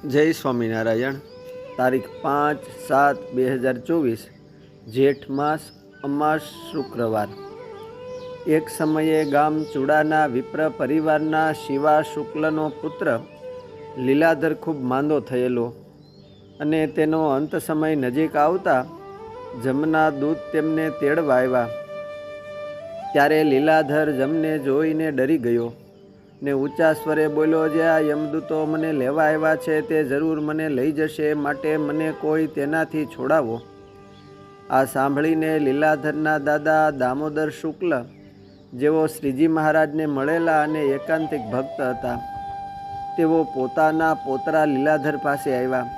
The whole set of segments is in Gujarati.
જય સ્વામિનારાયણ। તારીખ 5/7/2024 જેઠ માસ અમાસ શુક્રવાર। એક સમયે ગામ ચૂડાના વિપ્ર પરિવારના શિવા શુક્લનો પુત્ર લીલાધર ખૂબ માંદો થયેલો અને તેનો અંત સમય નજીક આવતા જમના દૂત તેમને તેડવા આવ્યા। ત્યારે લીલાધર જમને જોઈને ડરી ગયો ને ઊંચા સ્વરે બોલ્યો, જે આ યમદૂતો મને લેવા આવ્યા છે તે જરૂર મને લઈ જશે, માટે મને કોઈ તેનાથી છોડાવો। આ સાંભળીને લીલાધરના દાદા દામોદર શુક્લ, જેઓ શ્રીજી મહારાજને મળેલા અને એકાંતિક ભક્ત હતા, તેઓ પોતાના પોતરા લીલાધર પાસે આવ્યા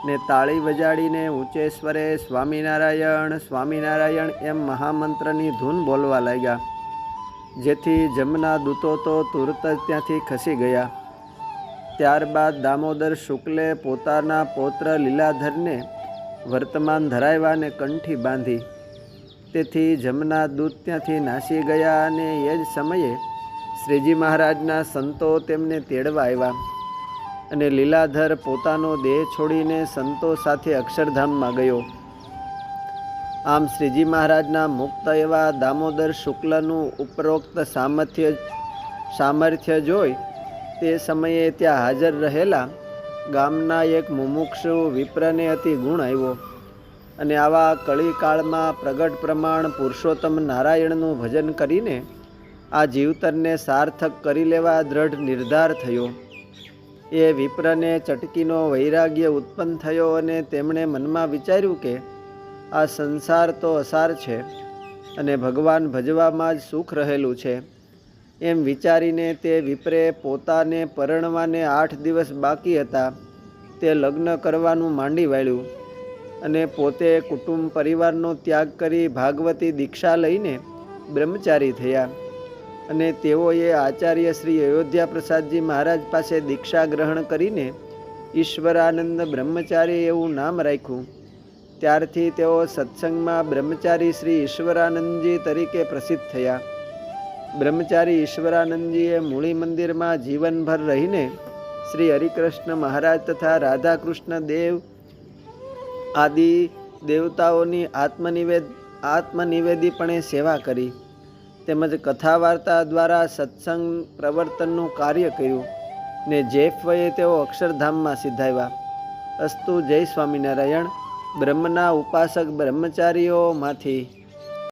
ને તાળી વજાડીને ઊંચે સ્વરે સ્વામિનારાયણ સ્વામિનારાયણ એમ મહામંત્રની ધૂન બોલવા લાગ્યા, જેથી જમના દૂતો તો તુરત જ ત્યાંથી ખસી ગયા। ત્યારબાદ દામોદર શુક્લે પોતાના પૌત્ર લીલાધરને વર્તમાન ધરાવ્યા અને કંઠી બાંધી, તેથી જમના દૂત ત્યાંથી નાસી ગયા અને એ જ સમયે શ્રીજી મહારાજના સંતો તેમને તેડવા આવ્યા અને લીલાધર પોતાનો દેહ છોડીને સંતો સાથે અક્ષરધામમાં ગયો। આમ શ્રીજી મહારાજના મુક્ત એવા દામોદર શુક્લનું ઉપરોક્ત સામર્થ્ય જોઈ તે સમયે ત્યાં હાજર રહેલા ગામના એક મુમુક્ષુ વિપ્રને અતિ ગુણ આવ્યો અને આવા કળીકાળમાં પ્રગટ પ્રમાણ પુરુષોત્તમ નારાયણનું ભજન કરીને આ જીવતરને સાર્થક કરી લેવા દ્રઢ નિર્ધાર થયો। એ વિપ્રને ચટકીનો વૈરાગ્ય ઉત્પન્ન થયો અને તેમણે મનમાં વિચાર્યું કે આ સંસાર તો અસાર છે અને ભગવાન ભજવામાં જ સુખ રહેલું છે। એમ વિચારીને તે વિપ્રે પોતાને પરણવાને 8 દિવસ બાકી હતા તે લગ્ન કરવાનું માંડી વાળ્યું અને પોતે કુટુંબ પરિવારનો ત્યાગ કરી ભાગવતી દીક્ષા લઈને બ્રહ્મચારી થયા અને તેઓએ આચાર્ય શ્રી અયોધ્યા પ્રસાદજી મહારાજ પાસે દીક્ષા ગ્રહણ કરીને ઈશ્વરાનંદ બ્રહ્મચારી એવું નામ રાખ્યું। ત્યારથી તેઓ સત્સંગમાં બ્રહ્મચારી શ્રી ઈશ્વરાનંદજી તરીકે પ્રસિદ્ધ થયા। બ્રહ્મચારી ઈશ્વરાનંદજીએ મૂળી મંદિરમાં જીવનભર રહીને શ્રી હરિકૃષ્ણ મહારાજ તથા રાધાકૃષ્ણ દેવ આદિ દેવતાઓની આત્મનિવેદીપણે સેવા કરી તેમજ કથા વાર્તા દ્વારા સત્સંગ પ્રવર્તનનું કાર્ય કર્યું ને જેફવયે તેઓ અક્ષરધામમાં સિધાવ્યા। અસ્તુ, જય સ્વામિનારાયણ। બ્રહ્મના ઉપાસક બ્રહ્મચારીઓમાંથી